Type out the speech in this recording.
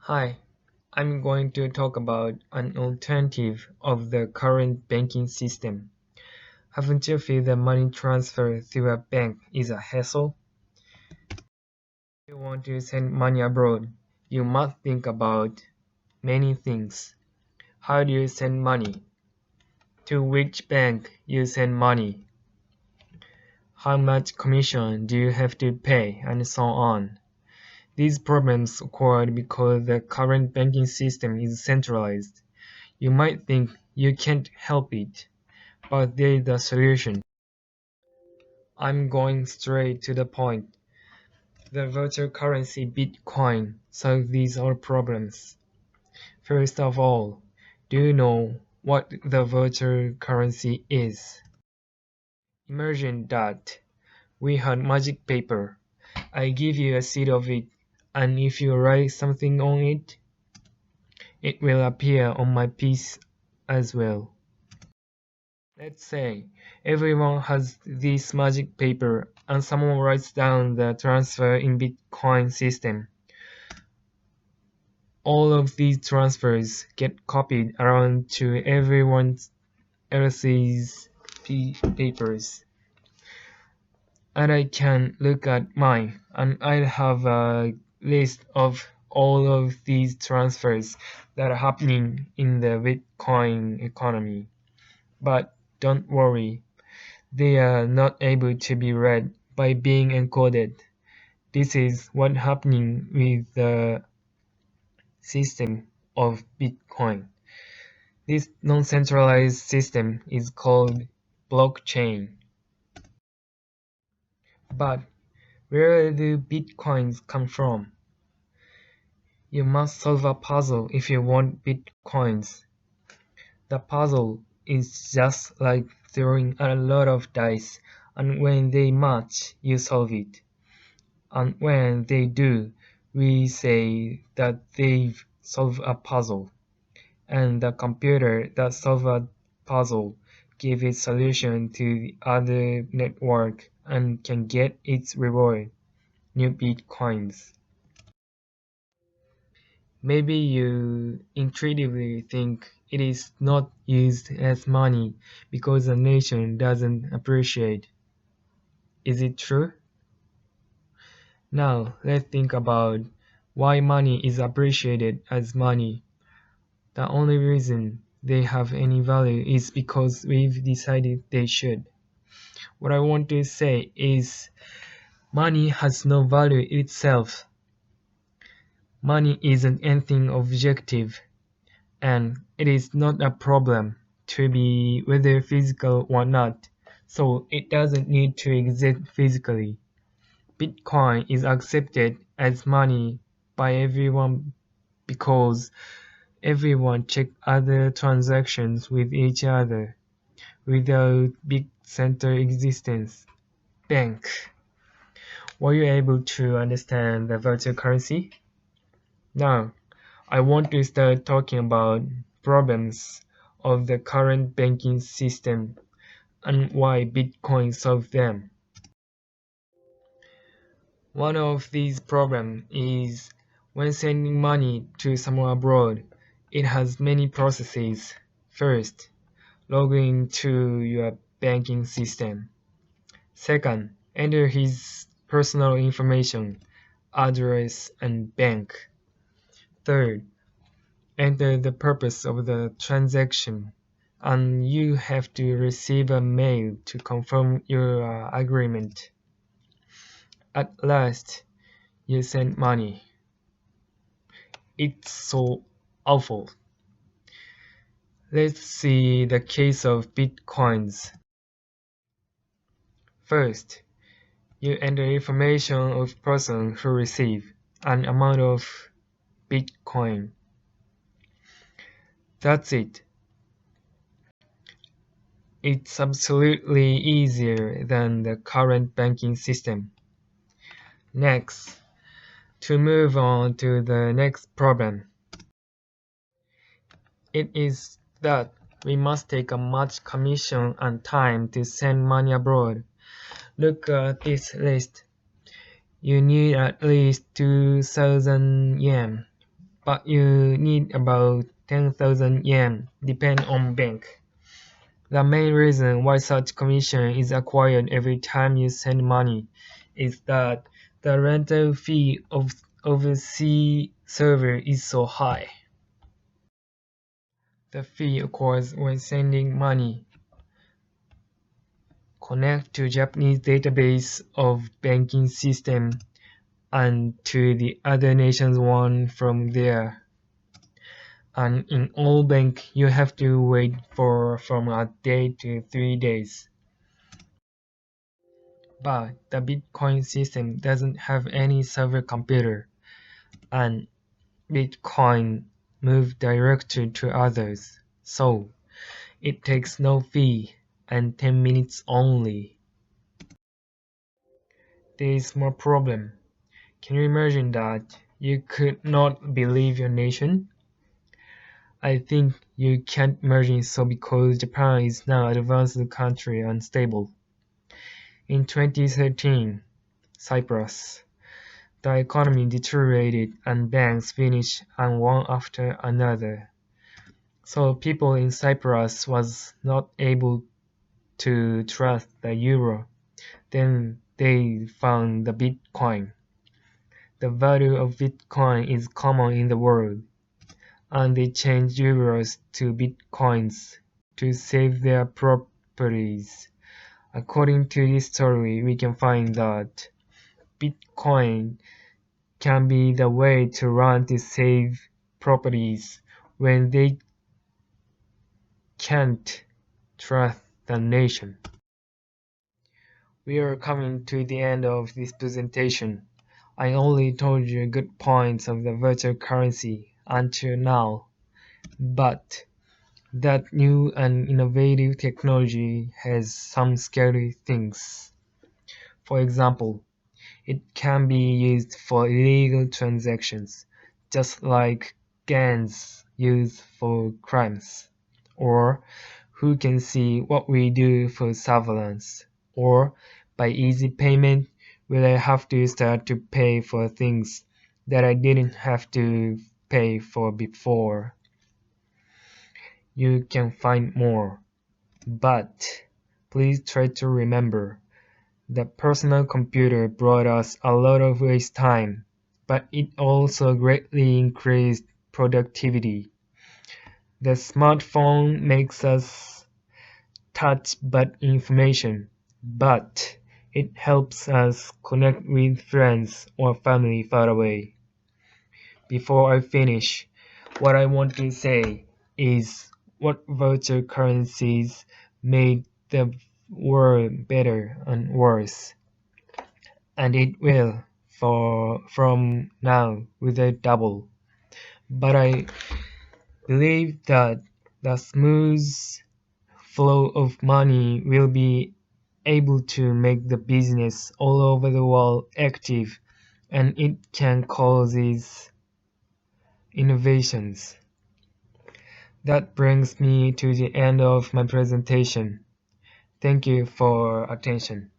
Hi, I'm going to talk about an alternative of the current banking system. Haven't you feel that money transfer through a bank is a hassle? If you want to send money abroad, you must think about many things. How do you send money? To which bank you send money? How much commission do you have to pay? And so on. These problems occur because the current banking system is centralized. You might think you can't help it, but there is a solution. I'm going straight to the point. The virtual currency Bitcoin solves these all problems. First of all, do you know what the virtual currency is? Imagine that we had magic paper. I give you a sheet of it, and if you write something on it, it will appear on my piece as well. Let's say everyone has this magic paper and someone writes down the transfer in Bitcoin system. All of these transfers get copied around to everyone else's papers. And I can look at mine and I'll have a list of all of these transfers that are happening in the Bitcoin economy. But don't worry, they are not able to be read by being encoded. This is what's happening with the system of Bitcoin. This non-centralized system is called blockchain. But where do Bitcoins come from? You must solve a puzzle if you want Bitcoins. The puzzle is just like throwing a lot of dice, and when they match, you solve it. And when they do, we say that they've solved a puzzle. And the computer that solves a puzzle gives its solution to the other network and can get its reward, new bitcoins. Maybe you intuitively think it is not used as money because the nation doesn't appreciate. Is it true? Now let's think about why money is appreciated as money. The only reason they have any value is because we've decided they should. What I want to say is money has no value itself. Money isn't anything objective, and it is not a problem to be whether physical or not, so it doesn't need to exist physically. Bitcoin is accepted as money by everyone because everyone check other transactions with each other without big center existence. Bank. Were you able to understand the virtual currency? Now, I want to start talking about problems of the current banking system and why Bitcoin solves them. One of these problems is when sending money to someone abroad, it has many processes. First, log into your banking system. Second, enter his personal information, address, and bank. Third, enter the purpose of the transaction, and you have to receive a mail to confirm your agreement. At last, you send money. It's so awful. Let's see the case of Bitcoins. First, you enter information of person who receive an amount of Bitcoin. That's it. It's absolutely easier than the current banking system. Next, to move on to the next problem. It is that we must take a much commission and time to send money abroad. Look at this list. You need at least 2,000 yen, but you need about 10,000 yen, depend on bank. The main reason why such commission is acquired every time you send money is that the rental fee of overseas server is so high. The fee occurs when sending money connect to Japanese database of banking system and to the other nation's one from there. And in all bank, you have to wait for from a day to 3 days. But the Bitcoin system doesn't have any server computer, and Bitcoin move directly to others, so it takes no fee and 10 minutes only. There is more problem. Can you imagine that you could not believe your nation? I think you can't imagine so because Japan is now an advanced country and stable. In 2013, Cyprus, the economy deteriorated and banks finished and one after another. So people in Cyprus was not able to trust the euro. Then they found the Bitcoin. The value of Bitcoin is common in the world, and they changed euros to Bitcoins to save their properties. According to this story, we can find that Bitcoin can be the way to run to save properties when they can't trust the nation. We are coming to the end of this presentation. I only told you good points of the virtual currency until now, but that new and innovative technology has some scary things. For example, it can be used for illegal transactions, just like guns used for crimes, or who can see what we do for surveillance, or by easy payment will I have to start to pay for things that I didn't have to pay for before. You can find more, but please try to remember the personal computer brought us a lot of waste time, but it also greatly increased productivity. The smartphone makes us touch but information, but it helps us connect with friends or family far away. Before I finish, what I want to say is what virtual currencies made the world better and worse, and it will from now without double. But I believe that the smooth flow of money will be able to make the business all over the world active, and it can cause these innovations. That brings me to the end of my presentation. Thank you for attention.